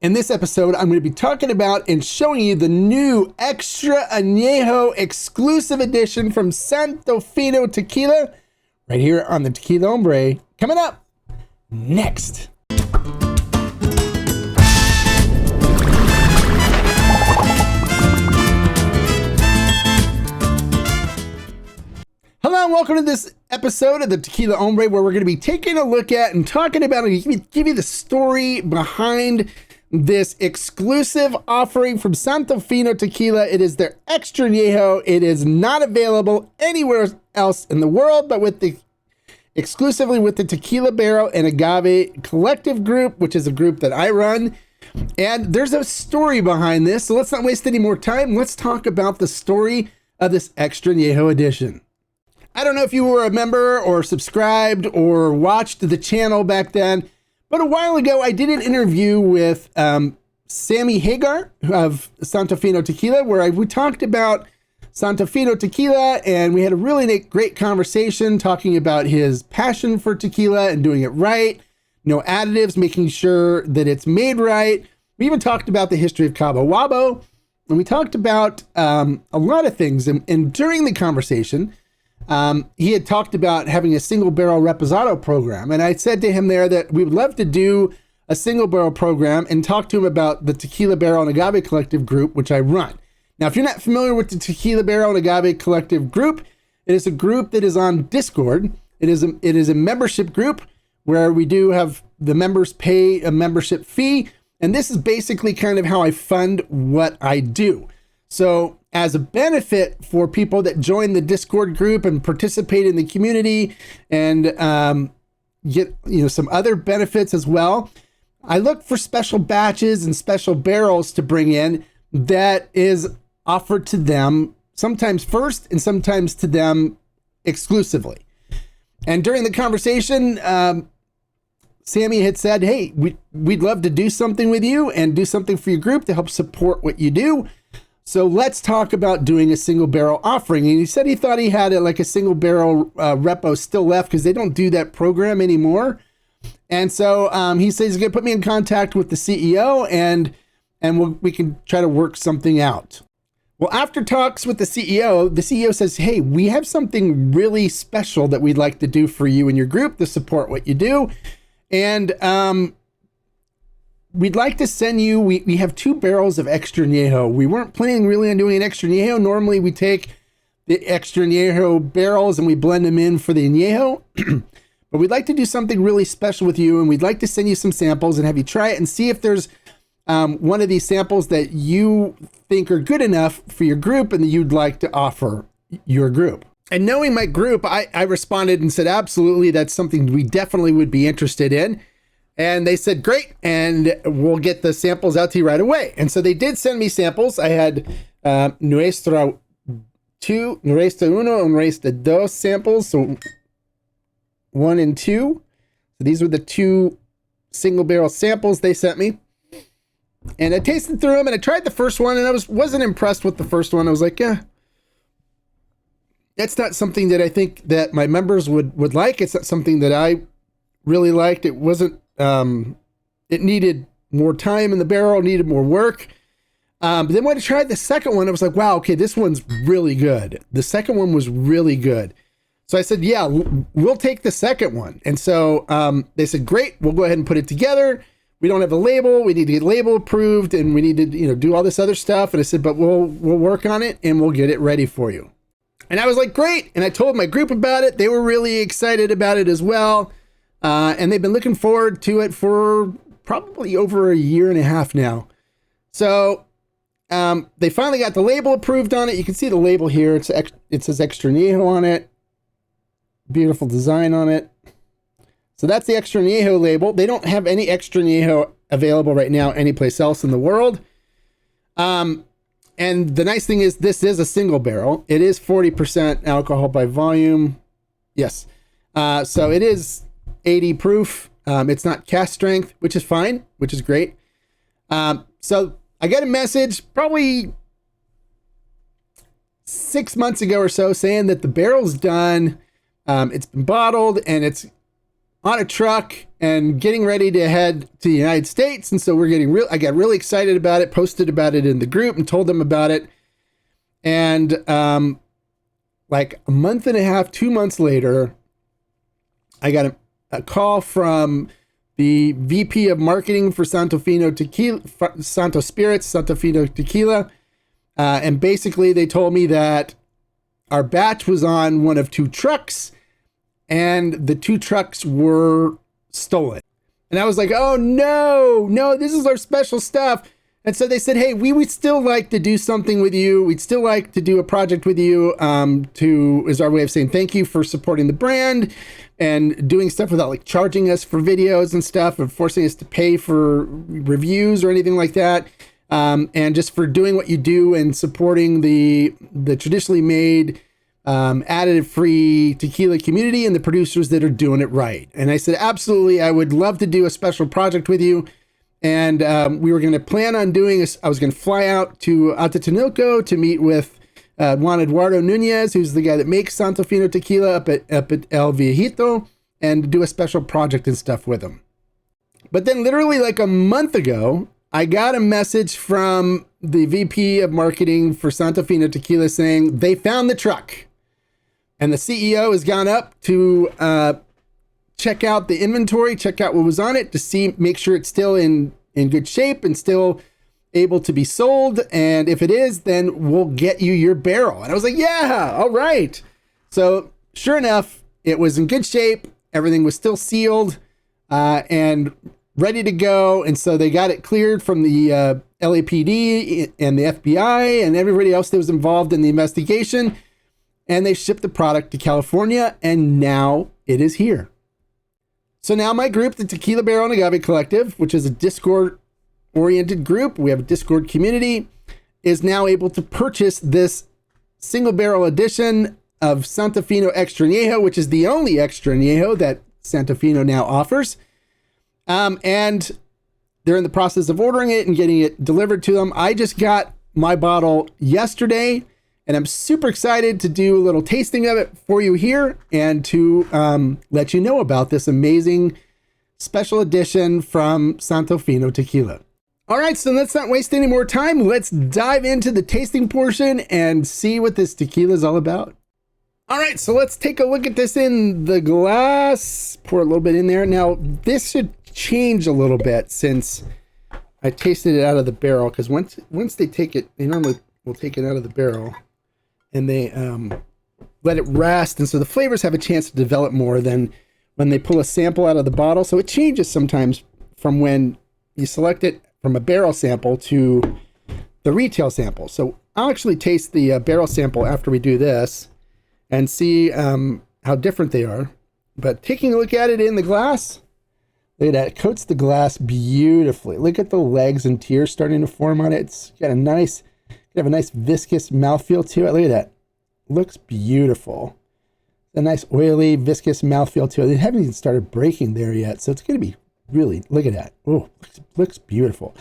In this episode, I'm going to be talking about and showing you the new Extra Anejo exclusive edition from Santo Fino Tequila right here on the Tequila Hombre. Coming up next. Hello and welcome to this episode of the Tequila Hombre, where we're going to be taking a look at and talking about and give you the story behind this exclusive offering from Santo Fino Tequila. It is their Extra Anejo. It is not available anywhere else in the world, but exclusively with the Tequila Barrel and Agave Collective Group, which is a group that I run. And there's a story behind this, so let's not waste any more time. Let's talk about the story of this Extra Anejo edition. I don't know if you were a member or subscribed or watched the channel back then, but a while ago I did an interview with Sammy Hagar of Santo Fino Tequila, where we talked about Santo Fino Tequila, and we had a really great conversation talking about his passion for tequila and doing it right, no additives, making sure that it's made right. We even talked about the history of Cabo Wabo, and we talked about a lot of things. And during the conversation, he had talked about having a single barrel reposado program. And I said to him there that we would love to do a single barrel program and talk to him about the Tequila Barrel and Agave Collective Group, which I run. Now, if you're not familiar with the Tequila Barrel and Agave Collective Group, it is a group that is on Discord. It is a membership group where we do have the members pay a membership fee. And this is basically kind of how I fund what I do. So as a benefit for people that join the Discord group and participate in the community and get some other benefits as well, I look for special batches and special barrels to bring in that is offered to them sometimes first and sometimes to them exclusively. And during the conversation, Sammy had said, hey, we'd love to do something with you and do something for your group to help support what you do. So let's talk about doing a single barrel offering. And he said he thought he had a single barrel repo still left because they don't do that program anymore. And so he says he's going to put me in contact with the CEO and we can try to work something out. Well, after talks with the CEO says, hey, we have something really special that we'd like to do for you and your group to support what you do. And we'd like to send you, we have 2 barrels of Extra Anejo. We weren't planning really on doing an Extra Anejo. Normally we take the Extra Anejo barrels and we blend them in for the Anejo. But we'd like to do something really special with you, and we'd like to send you some samples and have you try it and see if there's one of these samples that you think are good enough for your group and that you'd like to offer your group. And knowing my group, I responded and said, absolutely, that's something we definitely would be interested in. And they said, great, and we'll get the samples out to you right away. And so they did send me samples. I had Nuestra Uno, and Nuestra Dos samples, so 1 and 2. So these were the 2 single barrel samples they sent me. And I tasted through them, and I tried the first one, and I wasn't impressed with the first one. I was like, yeah, that's not something that I think that my members would like. It's not something that I really liked. It wasn't, it needed more time in the barrel, needed more work. But then when I tried the second one, I was like, wow, okay, this one's really good. The second one was really good. So I said, yeah, we'll take the second one. And so they said, great, we'll go ahead and put it together. We don't have a label. We need to get label approved, and we need to, do all this other stuff. And I said, but we'll work on it and we'll get it ready for you. And I was like, great. And I told my group about it. They were really excited about it as well. And they've been looking forward to it for probably over 1.5 years now. So they finally got the label approved on it. You can see the label here. It says Extra Anejo on it. Beautiful design on it. So that's the Extra Anejo label. They don't have any Extra Anejo available right now anyplace else in the world. And the nice thing is this is a single barrel. It is 40% alcohol by volume. Yes. So it is 80 proof. It's not cast strength, which is fine, which is great. So I got a message probably 6 months ago or so saying that the barrel's done. It's been bottled and it's on a truck and getting ready to head to the United States. And so we're getting I got really excited about it, posted about it in the group and told them about it. And like a month and a half, 2 months later, I got a call from the VP of marketing for Santo Fino Tequila, Santo Spirits, Santo Fino Tequila. And basically they told me that our batch was on one of 2 trucks and the 2 trucks were stolen. And I was like, oh no, this is our special stuff. And so they said, hey, we would still like to do something with you. We'd still like to do a project with you is our way of saying thank you for supporting the brand and doing stuff without like charging us for videos and stuff or forcing us to pay for reviews or anything like that. And just for doing what you do and supporting the traditionally made additive-free tequila community and the producers that are doing it right. And I said, absolutely, I would love to do a special project with you. And we were going to plan on doing this. I was going to fly out to Atotonilco to meet with Juan Eduardo Nunez, who's the guy that makes Santo Fino tequila up at El Viejito, and do a special project and stuff with him. But then literally like a month ago, I got a message from the VP of marketing for Santo Fino tequila saying they found the truck. And the CEO has gone up to check out the inventory, check out what was on it to make sure it's still in good shape and still able to be sold. And if it is, then we'll get you your barrel. And I was like, yeah, all right. So sure enough, it was in good shape. Everything was still sealed and ready to go. And so they got it cleared from the LAPD and the FBI and everybody else that was involved in the investigation. And they shipped the product to California, and now it is here. So now my group, the Tequila Barrel and Agave Collective, which is a Discord-oriented group, we have a Discord community, is now able to purchase this single barrel edition of Santo Fino Extra Anejo, which is the only Extra Anejo that Santo Fino now offers. And they're in the process of ordering it and getting it delivered to them. I just got my bottle yesterday, and I'm super excited to do a little tasting of it for you here and to let you know about this amazing special edition from Santo Fino Tequila. All right, so let's not waste any more time. Let's dive into the tasting portion and see what this tequila is all about. All right, so let's take a look at this in the glass. Pour a little bit in there. Now, this should change a little bit since I tasted it out of the barrel, because once they take it, they normally will take it out of the barrel and they let it rest, and so the flavors have a chance to develop more than when they pull a sample out of the bottle. So it changes sometimes from when you select it from a barrel sample to the retail sample. So I'll actually taste the barrel sample after we do this and see how different they are. But taking a look at it in the glass, look at that, it coats the glass beautifully. Look at the legs and tears starting to form on it. It's got a nice, have a nice viscous mouthfeel to it. Look at that. Looks beautiful. A nice oily, viscous mouthfeel to it. They haven't even started breaking there yet, so it's going to be really, look at that. Oh, looks beautiful.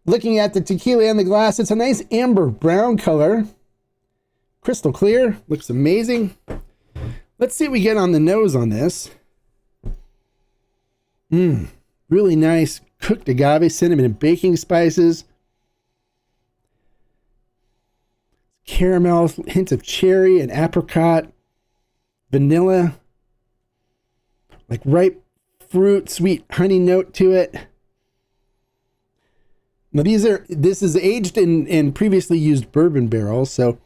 Looking at the tequila in the glass, it's a nice amber brown color. Crystal clear. Looks amazing. Let's see what we get on the nose on this. Really nice cooked agave, cinnamon, and baking spices. Caramel, hints of cherry and apricot, vanilla, like ripe fruit, sweet honey note to it. Now this is aged in previously used bourbon barrels, so,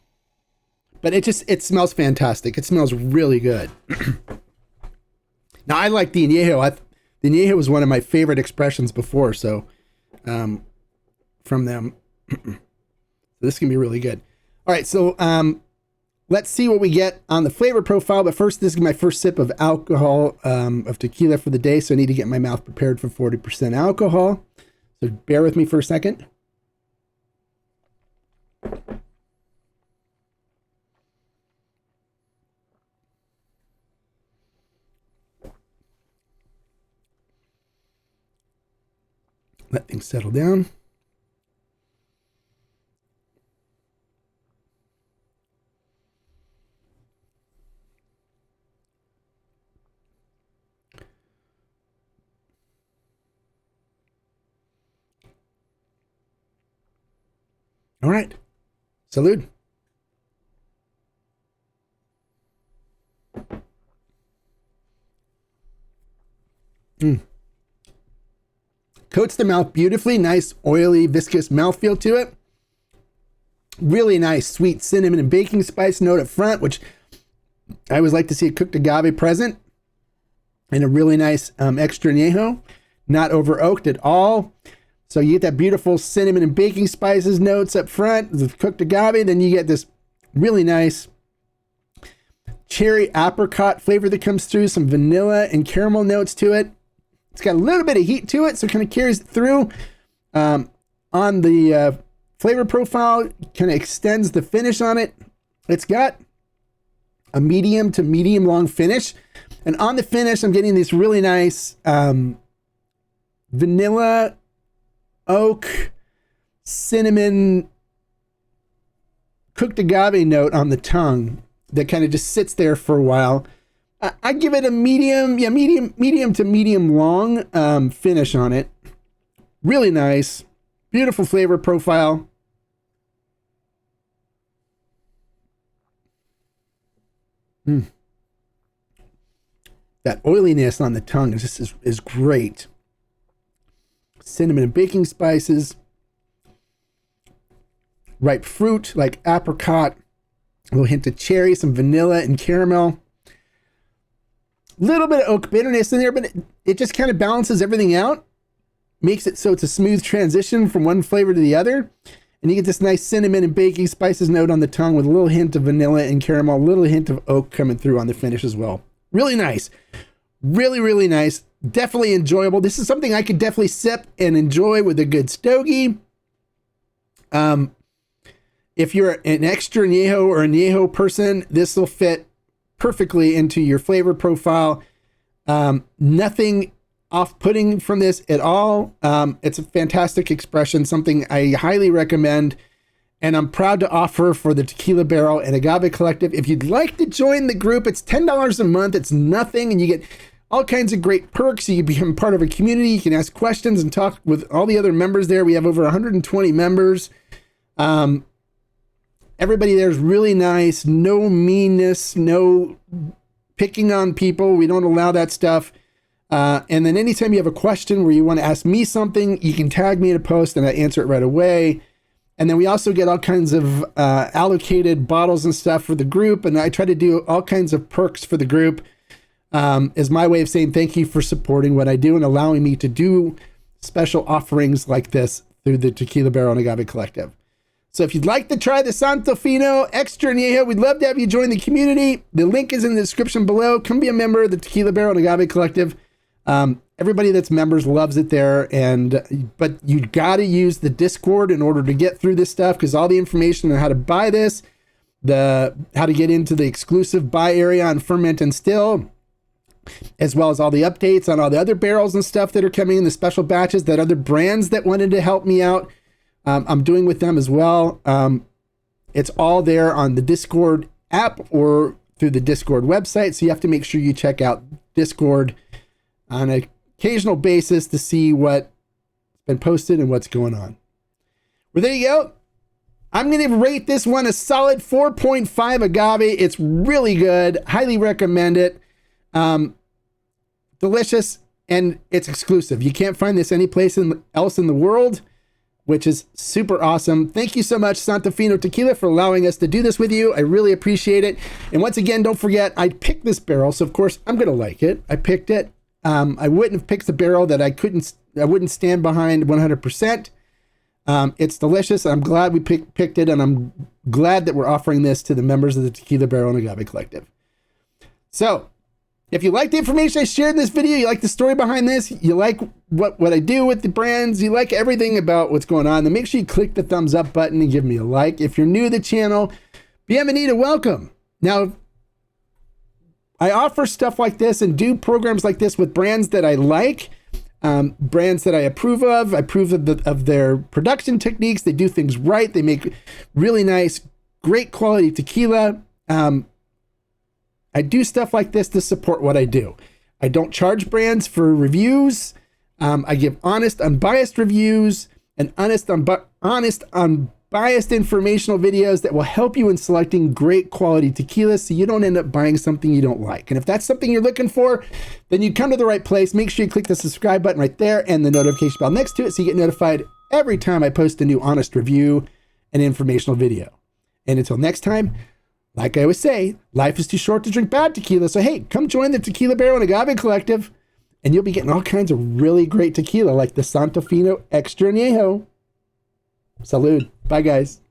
but it smells fantastic. It smells really good. Now I like the Anejo. The Anejo was one of my favorite expressions before, so from them. So this can be really good. All right, so let's see what we get on the flavor profile. But first, this is my first sip of alcohol of tequila for the day, so I need to get my mouth prepared for 40% alcohol. So bear with me for a second. Let things settle down. All right. Salud. Coats the mouth beautifully. Nice, oily, viscous mouthfeel to it. Really nice, sweet cinnamon and baking spice note up front, which I always like to see a cooked agave present. And a really nice extra añejo. Not over oaked at all. So you get that beautiful cinnamon and baking spices notes up front, the cooked agave. Then you get this really nice cherry apricot flavor that comes through, some vanilla and caramel notes to it. It's got a little bit of heat to it, so it kind of carries it through. On the flavor profile, kind of extends the finish on it. It's got a medium to medium long finish. And on the finish, I'm getting this really nice vanilla, oak, cinnamon, cooked agave note on the tongue that kind of just sits there for a while. I give it a medium to medium long finish on it. Really nice, beautiful flavor profile. That oiliness on the tongue is great. Cinnamon and baking spices, ripe fruit like apricot, a little hint of cherry, some vanilla and caramel. Little bit of oak bitterness in there, but it just kind of balances everything out. Makes it so it's a smooth transition from one flavor to the other. And you get this nice cinnamon and baking spices note on the tongue with a little hint of vanilla and caramel, a little hint of oak coming through on the finish as well. Really nice. Really, really nice. Definitely enjoyable. This is something I could definitely sip and enjoy with a good stogie. If you're an extra añejo or añejo person, this will fit perfectly into your flavor profile. Nothing off-putting from this at all. It's a fantastic expression, something I highly recommend. And I'm proud to offer for the Tequila Barrel and Agave Collective. If you'd like to join the group, it's $10 a month. It's nothing, and you get all kinds of great perks. You can become part of a community. You can ask questions and talk with all the other members there. We have over 120 members. Everybody there is really nice. No meanness, no picking on people. We don't allow that stuff. And then anytime you have a question where you want to ask me something, you can tag me in a post and I answer it right away. And then we also get all kinds of allocated bottles and stuff for the group. And I try to do all kinds of perks for the group as my way of saying thank you for supporting what I do and allowing me to do special offerings like this through the Tequila Barrel and Agave Collective. So if you'd like to try the Santo Fino Extra Añejo, we'd love to have you join the community. The link is in the description below. Come be a member of the Tequila Barrel and Agave Collective. Everybody that's members loves it there, but you got to use the Discord in order to get through this stuff, because all the information on how to buy this, how to get into the exclusive buy area on Ferment and Still, as well as all the updates on all the other barrels and stuff that are coming in, the special batches that other brands that wanted to help me out, I'm doing with them as well. It's all there on the Discord app or through the Discord website, so you have to make sure you check out Discord on an occasional basis to see what's been posted and what's going on. Well, there you go. I'm going to rate this one a solid 4.5 agave. It's really good. Highly recommend it. Delicious, and it's exclusive. You can't find this anyplace else in the world, which is super awesome. Thank you so much, Santo Fino Tequila, for allowing us to do this with you. I really appreciate it. And once again, don't forget, I picked this barrel, so of course I'm going to like it. I picked it. I wouldn't have picked the barrel that I wouldn't stand behind 100%. It's delicious. I'm glad we picked it, and I'm glad that we're offering this to the members of the Tequila Barrel and Agave Collective. So, if you like the information I shared in this video, you like the story behind this, you like what I do with the brands, you like everything about what's going on, then make sure you click the thumbs up button and give me a like. If you're new to the channel, bienvenido, welcome. Now, I offer stuff like this and do programs like this with brands that I like, brands that I approve of. I approve of their production techniques. They do things right. They make really nice, great quality tequila. I do stuff like this to support what I do. I don't charge brands for reviews. I give honest, unbiased reviews and honest, unbiased unbiased informational videos that will help you in selecting great quality tequila so you don't end up buying something you don't like. And if that's something you're looking for, then you come to the right place. Make sure you click the subscribe button right there and the notification bell next to it so you get notified every time I post a new honest review and informational video. And until next time, like I always say, life is too short to drink bad tequila. So hey, come join the Tequila Barrel and Agave Collective, and you'll be getting all kinds of really great tequila like the Santo Fino Extra Anejo. Salud. Bye, guys.